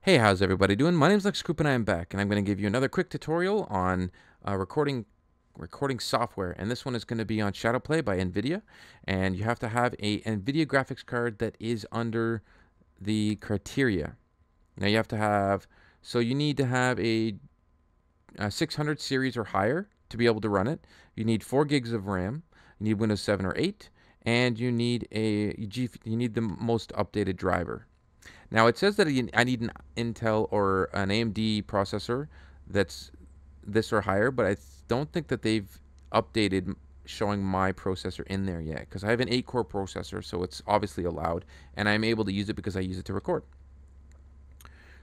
Hey, how's everybody doing? My name's Lex Coupe and I am back, and I'm going to give you another quick tutorial on recording software, and this one is going to be on ShadowPlay by NVIDIA, and you have to have a NVIDIA graphics card that is under the criteria. Now you have to have, so you need to have a 600 series or higher to be able to run it. You need 4 gigs of RAM, you need Windows 7 or 8, and you need the most updated driver. Now it says that I need an Intel or an AMD processor that's this or higher, but I don't think that they've updated showing my processor in there yet, because I have an 8-core processor, so it's obviously allowed, and I'm able to use it because I use it to record.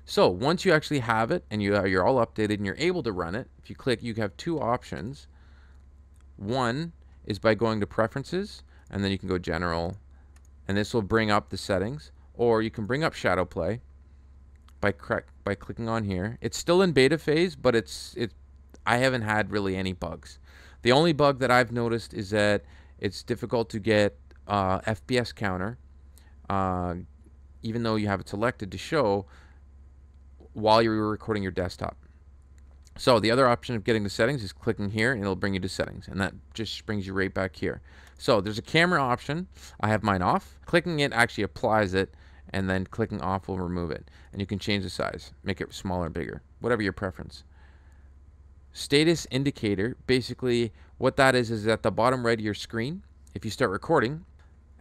So once you actually have it and you're all updated and you're able to run it, if you click, you have 2 options. One is by going to Preferences, and then you can go General, and this will bring up the settings. Or you can bring up ShadowPlay by clicking on here. It's still in beta phase, but I haven't had really any bugs. The only bug that I've noticed is that it's difficult to get FPS Counter, even though you have it selected to show while you're recording your desktop. So the other option of getting the settings is clicking here, and it'll bring you to settings, and that just brings you right back here. So there's a camera option. I have mine off. Clicking it actually applies it, and then clicking off will remove it. And you can change the size, make it smaller, bigger, whatever your preference. Status indicator, basically what that is at the bottom right of your screen. If you start recording,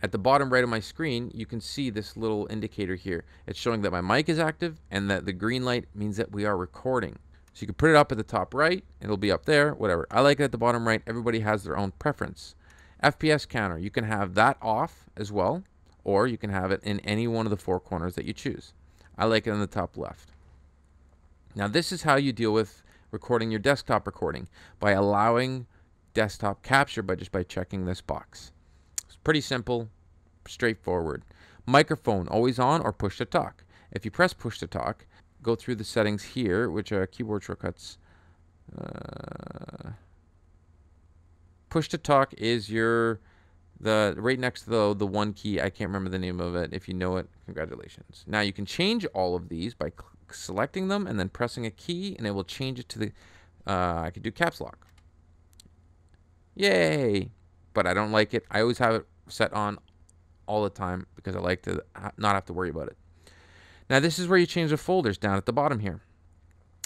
at the bottom right of my screen, you can see this little indicator here. It's showing that my mic is active, and that the green light means that we are recording. So you can put it up at the top right, it'll be up there, whatever. I like it at the bottom right. Everybody has their own preference. FPS counter, you can have that off as well, or you can have it in any one of the 4 corners that you choose. I like it in the top left. Now this is how you deal with recording your desktop recording, by allowing desktop capture just by checking this box. It's pretty simple, straightforward. Microphone, always on or push to talk. If you press push to talk, go through the settings here, which are keyboard shortcuts. Push to talk is right next to the one key. I can't remember the name of it. If you know it, congratulations. Now you can change all of these by selecting them and then pressing a key, and it will change it to the I could do caps lock. Yay! But I don't like it. I always have it set on all the time because I like to not have to worry about it. Now this is where you change the folders down at the bottom here.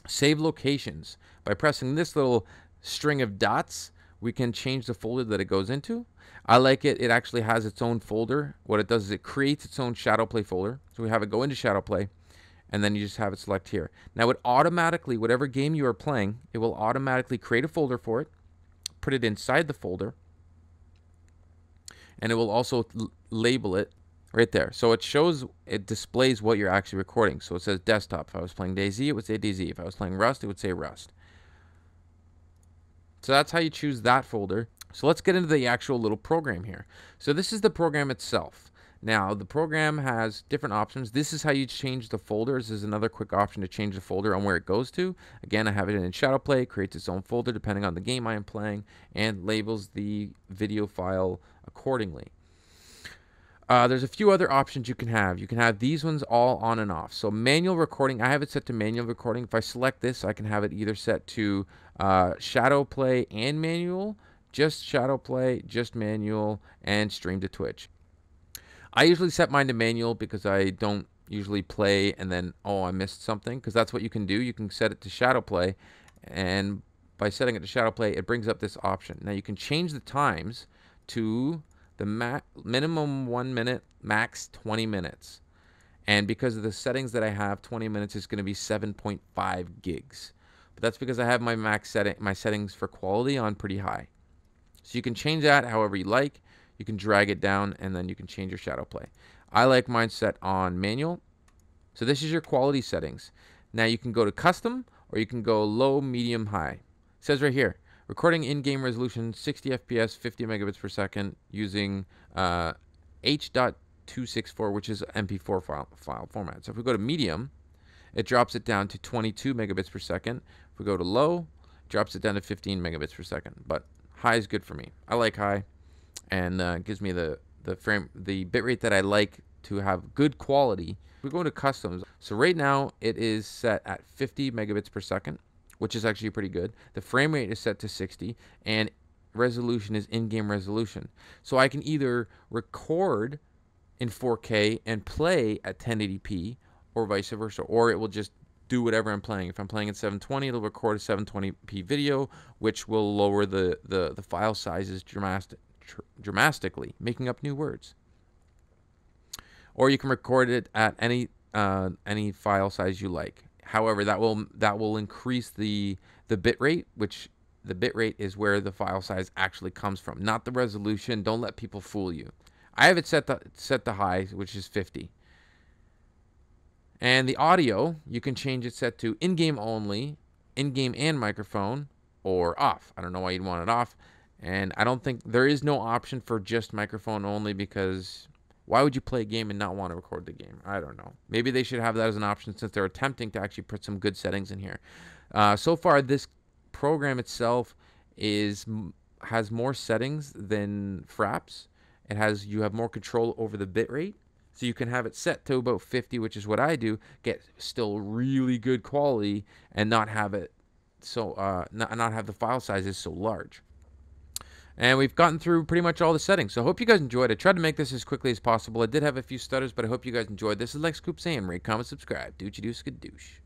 Save locations. By pressing this little string of dots, we can change the folder that it goes into. I like it. It actually has its own folder. What it does is it creates its own ShadowPlay folder. So we have it go into ShadowPlay, and then you just have it select here. Now it automatically, whatever game you are playing, it will automatically create a folder for it, put it inside the folder, and it will also label it right there. So it displays what you're actually recording. So it says desktop. If I was playing DayZ, it would say DayZ. If I was playing Rust, it would say Rust. So that's how you choose that folder. So let's get into the actual little program here. So this is the program itself. Now the program has different options. This is how you change the folders. This is another quick option to change the folder on where it goes to. Again, I have it in ShadowPlay. It creates its own folder depending on the game I am playing, and labels the video file accordingly. There's a few other options you can have. You can have these ones all on and off. So manual recording, I have it set to manual recording. If I select this, I can have it either set to ShadowPlay and manual, just ShadowPlay, just manual, and stream to Twitch. I usually set mine to manual because I don't usually play and then, oh, I missed something, because that's what you can do. You can set it to ShadowPlay, and by setting it to ShadowPlay, it brings up this option. Now you can change the times to the minimum 1 minute, max 20 minutes. And because of the settings that I have, 20 minutes is going to be 7.5 gigs. But that's because I have my settings for quality on pretty high. So you can change that however you like. You can drag it down, and then you can change your ShadowPlay. I like mine set on manual. So this is your quality settings. Now you can go to custom, or you can go low, medium, high. It says right here, recording in-game resolution 60 FPS, 50 megabits per second using H.264, which is MP4 file format. So if we go to medium, it drops it down to 22 megabits per second. If we go to low, it drops it down to 15 megabits per second. But high is good for me. I like high, and gives me the bitrate that I like to have good quality, we go to customs. So right now it is set at 50 megabits per second, which is actually pretty good. The frame rate is set to 60, and resolution is in-game resolution. So I can either record in 4K and play at 1080p, or vice versa, or it will just do whatever I'm playing. If I'm playing at 720, it'll record a 720p video, which will lower the file sizes dramatically, making up new words. Or you can record it at any file size you like. However, that will increase the bit rate, which the bit rate is where the file size actually comes from, not the resolution. Don't let people fool you. I have it set to high, which is 50. And the audio, you can change it set to in-game only, in-game and microphone, or off. I don't know why you'd want it off. And I don't think there is no option for just microphone only, because why would you play a game and not want to record the game? I don't know. Maybe they should have that as an option, since they're attempting to actually put some good settings in here. So far, this program itself has more settings than Fraps. You have more control over the bit rate. So you can have it set to about 50, which is what I do, get still really good quality, and not have it not have the file sizes so large. And we've gotten through pretty much all the settings. So I hope you guys enjoyed. I tried to make this as quickly as possible. I did have a few stutters, but I hope you guys enjoyed. This is Lex Coupe saying, rate, comment, subscribe. Do what you do, skadoosh.